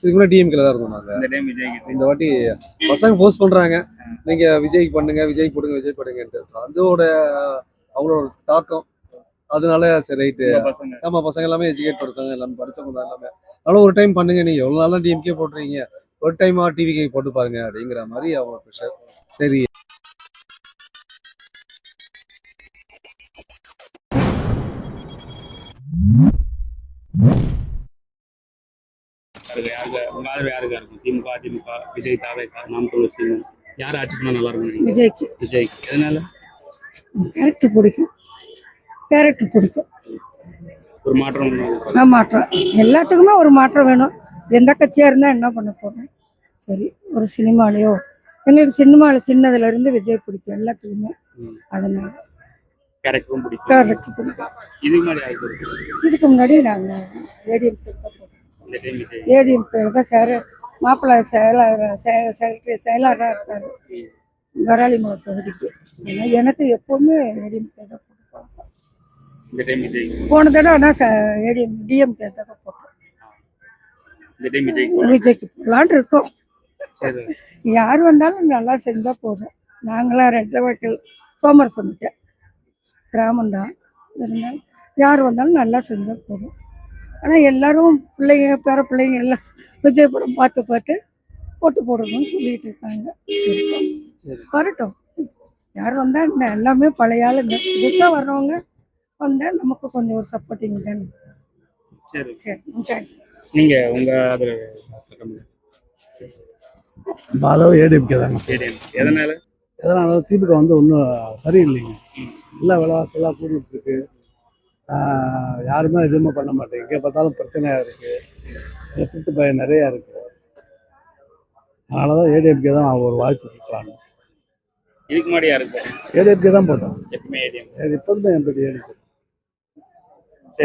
இதுக்கு முன்னாடி டிஎம்கேல தான் இருந்தோம் நாங்க. இந்த டைம் விஜய்க்கு. இந்த வாட்டி பசங்க ஃபோர்ஸ் பண்றாங்க, நீங்க விஜய்க்கு பண்ணுங்க, விஜய் போடுங்க, விஜய் போடுங்கன்ட்டு. அதோட அவங்களோட தாக்கம். அதனால சரி ரைட்டு. ஆமா, பசங்க எல்லாமே எஜுகேட் படுத்தாங்க, எல்லாமே படிச்சவங்க தான் எல்லாமே. அதனால ஒரு டைம் பண்ணுங்க, நீங்க எவ்வளவு நாளா டிஎம்கே போட்டுறீங்க, ஒரு டைமா டிவிகே போட்டு பாருங்க அப்படிங்கிற மாதிரி அவங்க ப்ரெஷர். சரி. உங்க ஆதரவு யாருக்கா இருக்கும்? திமுக, அதிமுக, விஜய், தாவேகா, நாம் தமிழர் சீமான், யார் ஆட்சி பண்ணா நல்லா இருக்கும்? விஜய்க்கு. விஜய்க்கு. எதனால? கேரக்டர் பிடிக்கும். ஒரு மாற்றம். மாற்றம் எல்லாத்துக்குமே ஒரு மாற்றம் வேணும். எந்த கட்சியாக இருந்தால் என்ன பண்ண போகிறோம்? சரி, ஒரு சினிமாலேயோ எங்களுக்கு சினிமாவில் சின்னதுல இருந்து விஜய் பிடிக்கும் எல்லாத்துக்குமே. அதனால கேரக்டரும் பிடிக்கும். இதுக்கு முன்னாடி நாங்கள் ஏடிஎம்கே தான் சார் மாப்பிள்ளை செயலாளராக இருக்காரு கராளிமலை தொகுதிக்கு. எனக்கு எப்பவுமே ஏடிஎம்கே தான் போட்டுருப்பாங்க. போன தடவை ஆனால் டிஎம்கே தான் போட்டோம். விஜய்க்கு போகலான் இருக்கோம். யார் வந்தாலும் நல்லா செஞ்சால் போதும். நாங்களாம் ரெட்டை வாய்க்கால் சோமரசமிட்ட கிராமம்தான் இருந்தாலும் யார் வந்தாலும் நல்லா செஞ்சால் போதும். ஆனால் எல்லாரும் பிள்ளைங்க பேர பிள்ளைங்க எல்லாம் விஜய் படம் பார்த்து போட்டு போடணும்னு சொல்லிட்டு இருக்காங்க. சரி, வரட்டும். யார் வந்தால் எல்லாமே பழைய ஆளுங்க. புதுசாக வர்றவங்க வந்தால் நமக்கு கொஞ்சம் ஒரு சப்போர்ட்டிங் தானே. சரி, தேங்க்ஸ். நீங்கள் உங்கள் அதோட ஏடிஎம்கே தாங்க. எதனால திமுக வந்து ஒன்றும் சரியில்லைங்க. எல்லாம் விலைவாசெல்லாம் கூட்டிகிட்டு இருக்கு. யாருமே எதுவுமே பண்ண மாட்டேங்க. எங்கே பார்த்தாலும் பிரச்சனையாக இருக்குது. திருட்டு பயம் நிறையா இருக்குது. அதனால தான் ஏடிஎம்கே தான் ஒரு வாய்ப்பு கொடுக்குறாங்க. இதுக்கு முன்னாடி யாருக்கு? ஏடிஎம்கே தான் போட்டோம். எப்போதுமே எம்பி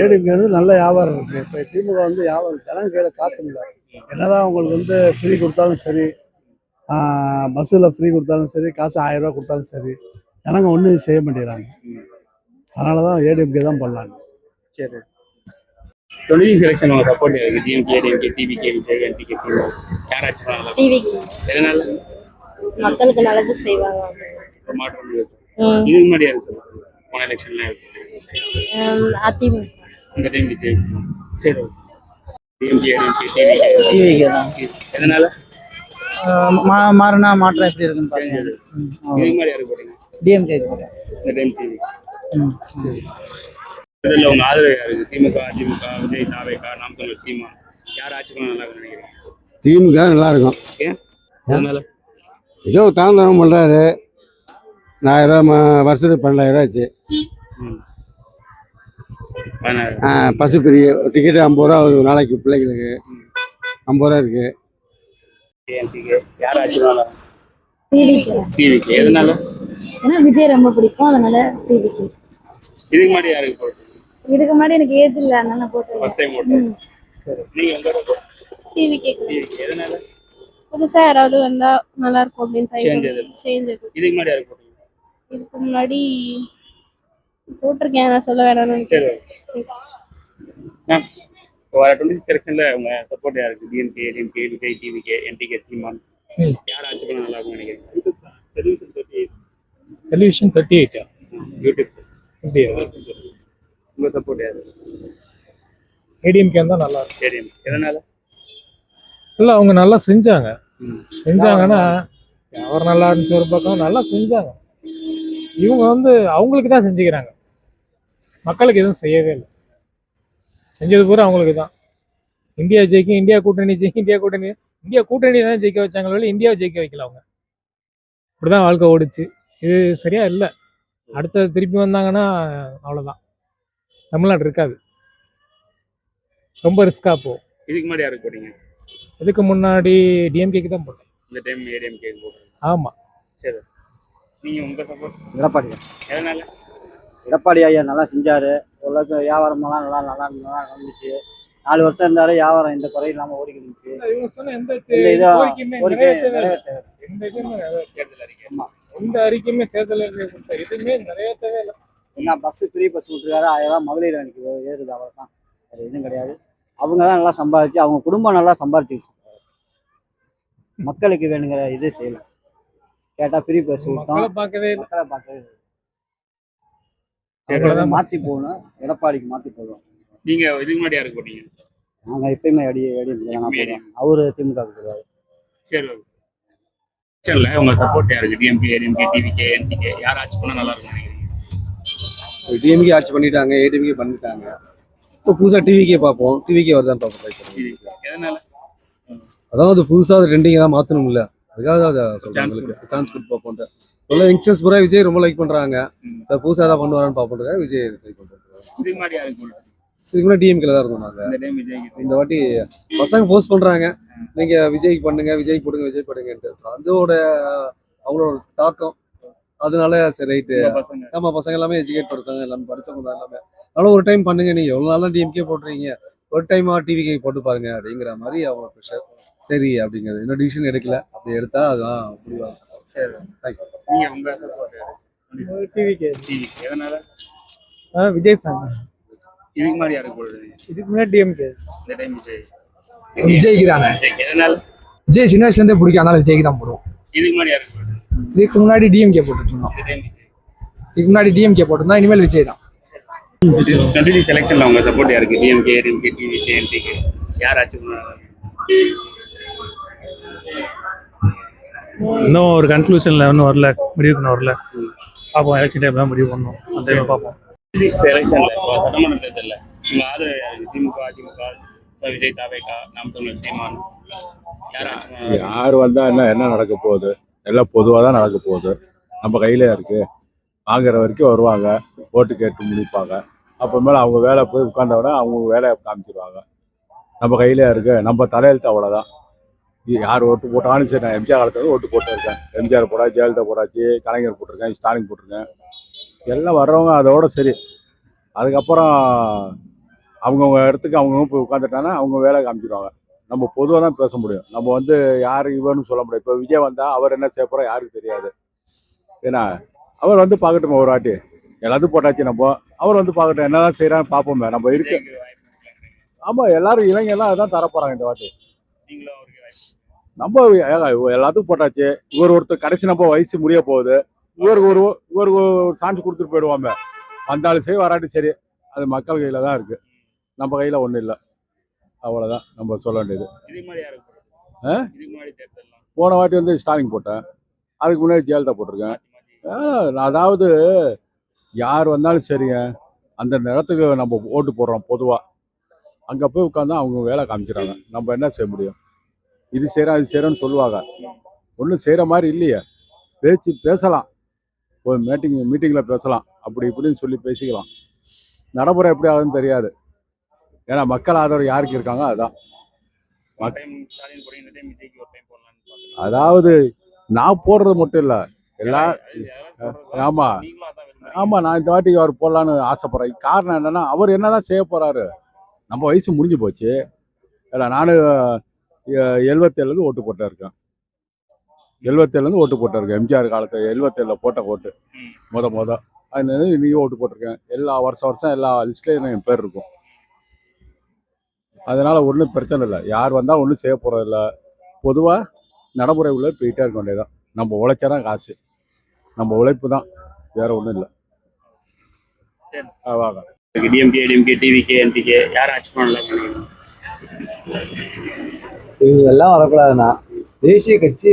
ஏடிஎம்கே வந்து நல்ல வியாபாரம் இருக்குது. இப்போ திமுக வந்து வியாபாரம் ஜனங்க கையில் காசு இல்லை. என்னதான் அவங்களுக்கு வந்து ஃப்ரீ கொடுத்தாலும் சரி, பஸ்ஸில் ஃப்ரீ கொடுத்தாலும் சரி, காசு 1000 ரூபா கொடுத்தாலும் சரி, ஜனங்க ஒன்றும் செய்ய மாட்டேங்கிறாங்க. அதனால தான் ஏடிஎம்கே தான் பண்ணலாங்க. சரி, 20 செலெக்ஷன் உங்க சப்போர்ட் இருக்கு. டிஎம்கே, ஏடிஎம்கே, டிவிகே, விஜய், என்டிகே, சீமான், யார் ஆட்சி பண்ணலாம்? டிவிகே. எதனால? மக்களுக்கு நல்லது செய்வாங்க. ஒரு மாற்றம் இருக்கு. இதுக்கு முன்னாடி யாரு சார் போன எலெக்ஷன்ல? அதிமுக. இந்த டைம் விஜய். சரி, டிஎம்கே, ஏடிஎம்கே, டிவிகே தான். எதனால? மாறினா மாற்றம் எப்படி இருக்குன்னு பாருங்க. இதுக்கு முன்னாடி யாரு போறீங்க? டிஎம்கே. இந்த டைம் டிவி. இதில் உங்க ஆதரவு யாருக்கு? திமுக, அதிமுக, விஜய், தாவேகா, நாம் தமிழர் சீமான், யார் ஆட்சி பண்ண நல்லா இருக்குன்னு நினைக்கிறேன்? திமுக நல்லா இருக்கும். ஏன்? அதனால ஏதோ தாமதம் பண்ணுறாரு. 1000 ரூபா வருஷத்துக்கு 12,000 ஆச்சு. பஸ் ஃப்ரீ டிக்கெட்டு 50 ரூபா ஆகுது ஒரு நாளைக்கு. பிள்ளைங்களுக்கு 50 ரூபா இருக்கு. யார் ஆட்சி பண்ணலாம்? டிவிகே. எதனால? ஏன்னா விஜய் ரொம்ப பிடிக்கும், அதனால டிவிகே. இதுக்கு முன்னாடி யாருக்கு போட்டு? இதுக்கு முன்னாடி எனக்கு ஏஜ் இல்லை, அதனால போட்டேன். ஃபர்ஸ்ட் டைம் போட்டேன். சரி, நீங்க உங்க டிவிகே. எதனால? புதுசா யாராவது வந்தா நல்லா இருக்கும் அப்படின்னு சேஞ்ச். இதுக்கு முன்னாடி யாருக்கு போட்டீங்க? இதுக்கு முன்னாடி போட்டிருக்கேன், நான் சொல்ல வேணாம்னு. சரி, வர 20 செலெக்ஷன்ல உங்க சப்போர்ட் யாருக்கு? டிஎம்கே, ஏடிஎம்கே, விஜய், டிவிகே, என்டிகே, சீமான், யார் ஆட்சி பண்ண நல்லா இருக்கும்னு நினைக்கிறீங்க? Television 38 YouTube. உங்க சப்போர்ட் யாரு? ஏடிஎம்கே தான் நல்லா இருக்கும். ஏடிஎம். எதனால? இல்லை, அவங்க நல்லா செஞ்சாங்கன்னா அவர் நல்லா இருந்துச்சு ஒரு பக்கம். நல்லா செஞ்சாங்க. இவங்க வந்து அவங்களுக்கு தான் செஞ்சுக்கிறாங்க, மக்களுக்கு எதுவும் செய்யவே இல்லை. செஞ்சது பூரா அவங்களுக்கு தான். இந்தியா ஜெயிக்கும், இந்தியா கூட்டணி ஜெயிக்கும், இந்தியா கூட்டணி தான் ஜெயிக்க வச்சாங்களோ, இந்தியாவை ஜெயிக்க வைக்கல அவங்க. இப்படிதான் வாழ்க்கை ஓடிச்சு. இது சரியா இல்லை. அடுத்த திருப்பி வந்தாங்கன்னா அவ்வளோதான், தமிழ்நாடு இருக்காது. ரொம்ப ரிஸ்கா போகும். இதுக்கு முன்னாடி யாருக்கு போட்டீங்க? இதுக்கு முன்னாடி டிஎம்கேக்கு தான் போட்டேன். இந்த டைம் ஏடிஎம்கே போட்டேன். ஆமாம். சரி, நீங்கள் உங்கள் சப்போர்ட்? எடப்பாடி. எதனால? எடப்பாடி ஐயா நல்லா செஞ்சாரு. ஓரளவுக்கு வியாபாரமெல்லாம் நல்லா நடந்துச்சு. 4 வருஷம் இருந்தாரு. வியாபாரம் எந்த குறையும் இல்லாமல் ஓடிக்கிட்டு இருந்துச்சு. எந்த அறிக்கையுமே தேர்தல் எதுவுமே நிறைய தேவையில்லை. என்ன பஸ் ஃப்ரீ பஸ் விட்டுருக்காரு. 1000 ரூபா மகளிர் அணிக்கு ஏறுது, அவ்வளோ தான். அது எதுவும் கிடையாது. அவங்க தான் நல்லா சம்பாதிச்சு, அவங்க குடும்பம் நல்லா சம்பாதிச்சு மக்களுக்கு வேணுங்கிற இது செய்யல. கேட்டா ஃப்ரீ பஸ் விட்டோம், மக்களை பார்க்கவே இல்லை. மக்களை பார்க்கவே இல்லை. அவ்வளவுதான். மாத்தி போகணும், எடப்பாடிக்கு மாத்தி போடுவோம். நீங்க இதுக்கு முன்னாடி யாருக்கு போட்டீங்க? நாங்க எப்பயுமே போடுவோம். அவரு திமுக போடுவாரு. சரி ஓகே. எலெக்ஷன்ல உங்க சப்போர்ட் யாருக்கு? டிஎம்கே, ஏடிஎம்கே, டிவிகே, என்டிகே யார் ஆட்சி பண்ணா நல்லா இருக்கும் நினைக்கிறீங்க? டிஎம்கே ஆட்சி பண்ணிட்டாங்க, ஏடிஎம்கே பண்ணிட்டாங்க. இப்போ புதுசாக டிவிக்கே பார்ப்போம். டிவிக்கே வருதான்னு பார்ப்போம். எதனால? அதாவது புதுசாக அது ட்ரெண்டிங்கை தான் மாற்றணும்ல, அதுக்காக அதை சொல்கிறாங்க. சான்ஸ் கொடுத்து பார்ப்போம். நல்ல யங்ஸ்டர்ஸ் பூரா விஜய் ரொம்ப லைக் பண்ணுறாங்க. புதுசாக தான் பண்ணுவாரான்னு பார்ப்போம். விஜய் லைக் பண்ணுறாங்க. இதுக்கு முன்னாடி யாருக்கு போடுறது? இதுக்கு முன்னாடி டிஎம்கேல தான் இருந்தோம் நாங்கள். இந்த டைம் விஜய்க்கு. இந்த வாட்டி பசங்க ஃபோர்ஸ் பண்ணுறாங்க, நீங்கள் விஜய்க்கு பண்ணுங்க, விஜய் போடுங்க, விஜய் போடுங்கன்ட்டு. அதோட அவங்களோட தாக்கம். அதனால சரி ரைட்டு, பசங்க நம்ம பசங்க எல்லாமே எஜுகேட் படுத்தாங்க, எல்லாமே படிச்சவங்க தான் எல்லாமே. அதனால ஒரு டைம் பண்ணுங்க, நீங்கள் எவ்வளோ நாளாக டிஎம்கே போட்டுறீங்க, ஒரு டைமா டிவிக்கே போட்டு பாருங்க அப்படிங்கிற மாதிரி அவங்க ப்ரெஷர். சரி அப்படிங்கிறது இன்னும் டிசிஷன் எடுக்கல. அப்படி எடுத்தா அதுதான் முடிவாக. சரி, தேங்க்யூ. நீங்க உங்க சப்போர்ட் யாரு? டிவிக்கு டிவிகே. எதனால? விஜய் ஃபேன். இதுக்கு முன்னாடி யாருக்கு போடுறது? இதுக்கு முன்னாடி டிஎம்கே. இந்த டைம் விஜய். விஜய்க்கு தானே. விஜய்க்கு. எதனால? விஜய் சின்ன வயசுல இருந்தே பிடிக்கும், அதனால விஜய்க்கு தான் போடுவோம். இதுக்கு முன்னாடி யாருக்கு போடுறது? இதுக்கு முன்னாடி டிஎம்கே போட்டுட்டு இருந்தோம். இந்த டைம் விஜய். இதுக்கு முன்னாடி டிஎம்கே போட்டிருந்தோம், இனிமேல் விஜய் தான். கண்டிப்பா செலக்ஷன்ல உங்க சப்போர்ட் யாருக்கு? டிஎம்கே, ஏடிஎம்கே, டிவிகே, என்டிகே யார் ஆட்சி பண்ணா? இன்னும் ஒரு கன்க்ளூஷன்ல இன்னும் வரல, முடிவுக்கு இன்னும் வரல. பார்ப்போம், எலெக்ஷன் டைம் தான் முடிவு பண்ணணும். அந்த டைம் பார்ப்போம். செலக்ஷன்ல சட்டமன்ற தேர்தல்ல உங்க ஆதரவு யாருக்கு? திமுக, அதிமுக, விஜய், தாவேகா, நாம் தமிழர், சீமான் யார் ஆட்சி பண்ணா? யார் வந்தா என்ன நடக்க போகுது? எல்லாம் பொதுவாக தான் நடக்க போகுது. நம்ம கையில இருக்கு. வாங்குற வரைக்கும் வருவாங்க, ஓட்டு கேட்டு முடிப்பாங்க. அப்புறமேல அவங்க வேலை போய் உட்கார்ந்தோட அவங்க வேலையை காமிச்சிருவாங்க. நம்ம கையில இருக்கு. நம்ம தலையெழுத்து அவ்வளோதான். யார் ஓட்டு போட்டாலும் சரி. நான் எம்ஜிஆர் காலத்துல ஓட்டு போட்டிருக்கேன். எம்ஜிஆர் போடா, ஜெயலலிதா போடாச்சு, கலைஞர் போட்டிருக்கேன், ஸ்டாலின் போட்டிருக்கேன். எல்லாம் வர்றவங்க அதோட சரி. அதுக்கப்புறம் அவங்கவுங்க இடத்துக்கு அவங்கவுங்க போய் உட்காந்துட்டாங்கன்னா அவங்க வேலை காமிச்சிடுவாங்க. நம்ம பொதுவாக தான் பேச முடியும். நம்ம யார் இவன்னு சொல்ல முடியாது. இப்போ விஜய் வந்தால் அவர் என்ன செய்ய போகிறோம் யாருக்கு தெரியாது. ஏன்னா அவர் பார்க்கட்டும், ஒரு வாட்டி எல்லாத்தையும் போட்டாச்சு. நம்ம அவர் பார்க்கட்டும், என்னதான் செய்கிறான்னு பார்ப்போமே. நம்ம இருக்கு. ஆமாம், எல்லாரும் இளைஞர்லாம் அதான் தரப்போகிறாங்க இந்த வாட்டி. நீங்களும் அவருக்கு வாய்ப்பு. நம்ம எல்லாத்துக்கும் போட்டாச்சு. ஒருத்தர் கடைசி நம்ம வயசு முடிய போகுது. இவருக்கு ஒரு சான்ஸ் கொடுத்துட்டு போயிடுவாங்க. வந்தாலும் சரி, வராட்டி சரி. அது மக்கள் கையில் தான் இருக்குது. நம்ம கையில் ஒன்றும் இல்லை. அவ்வளோதான் நம்ம சொல்ல வேண்டியது. இதுக்கு முன்னாடி யாருக்கு போடுறது? இதுக்கு முன்னாடி தேர்தல்லாம் போன வாட்டி ஸ்டாலின் போட்டேன். அதுக்கு முன்னாடி ஜெயலலிதா போட்டிருக்கேன். அதாவது யார் வந்தாலும் சரிங்க, அந்த இடத்துக்கு நம்ம ஓட்டு போடுறோம். பொதுவாக அங்கே போய் உட்காந்து அவங்க வேலை காமிச்சிடறாங்க. நம்ம என்ன செய்ய முடியும்? இது செய்கிறோம், அது செய்கிறோன்னு சொல்லுவாங்க. ஒன்றும் செய்கிற மாதிரி இல்லையே. பேசலாம், ஒரு மீட்டிங்கில் பேசலாம், அப்படி இப்படின்னு சொல்லி பேசிக்கலாம். நடைமுறை எப்படி ஆகுதுன்னு தெரியாது. ஏன்னா மக்கள் ஆதரவு யாருக்கு இருக்காங்க அதுதான். ஸ்டாலின் போடுங்க, இந்த டைம் விஜய்க்கு ஒரு டைம் போடலாம்னு பாக்குறேன். அதாவது நான் போடுறது மட்டும் இல்லை, ஆமாம் ஆமாம், நான் இந்த வாட்டிக்கு அவர் போடலான்னு ஆசைப்படுறேன். காரணம் என்னன்னா, அவர் என்னதான் செய்ய போறாரு? நம்ம வயசு முடிஞ்சு போச்சு. இல்லை, நானும் 77 ஓட்டு போட்டா இருக்கேன். 77 ஓட்டு போட்டிருக்கேன். எம்ஜிஆர் காலத்தில் 77 போட்ட ஓட்டு மொத அது இன்னைக்கு ஓட்டு போட்டிருக்கேன். எல்லா வருஷம் எல்லா லிஸ்ட்லேயும் என் பேர் இருக்கும். அதனால ஒன்றும் பிரச்சனை இல்லை. யார் வந்தால் ஒன்றும் செய்ய போகிறதில்ல. பொதுவாக நடைமுறை உள்ள போயிட்டே இருக்க வேண்டியதான். நம்ம உழைச்சாதான் காசு. நம்ம உழைப்பு தான், வேற ஒன்றும் இல்லை. வாங்க. டிஎம்கே, ஏடிஎம்கே, டிவிகே, என்டிகே யார் ஆட்சி பண்ணலாம்? இவங்க எல்லாம் வரக்கூடாதுன்னா தேசிய கட்சி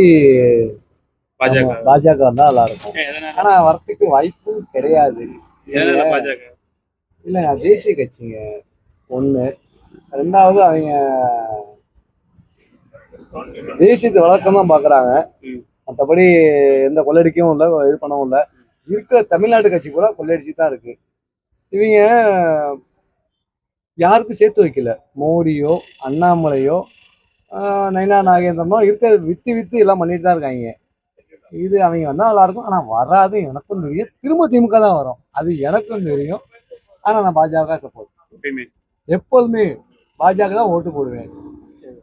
பாஜக வந்தா நல்லா இருக்கும். ஆனா வரத்துக்கு வாய்ப்பு கிடையாது. பாஜக இல்லைங்க, தேசிய கட்சிங்க ஒண்ணு. ரெண்டாவது அவங்க தேசியத்தை வழக்கம் தான் பாக்குறாங்க. மற்றபடி எந்த கொள்ளடிக்கவும் இல்லை, இது பண்ணவும் இல்லை. இருக்கிற தமிழ்நாட்டு கட்சி கூட கொள்ளடிச்சு தான் இருக்கு. இவங்க யாருக்கும் சேர்த்து வைக்கல. மோடியோ அண்ணாமலையோ நைனா நாகேந்திரனோ இருக்க வித்து எல்லாம் பண்ணிட்டு தான் இருக்காங்க. இது அவங்க வந்தால் நல்லா இருக்கும். ஆனால் வராது, எனக்கும் தெரியும். திரும்ப திமுக தான் வரும், அது எனக்கும் தெரியும். ஆனால் நான் பாஜக சப்போர்ட். எப்போதுமே பாஜக தான் ஓட்டு போடுவேன். சரி.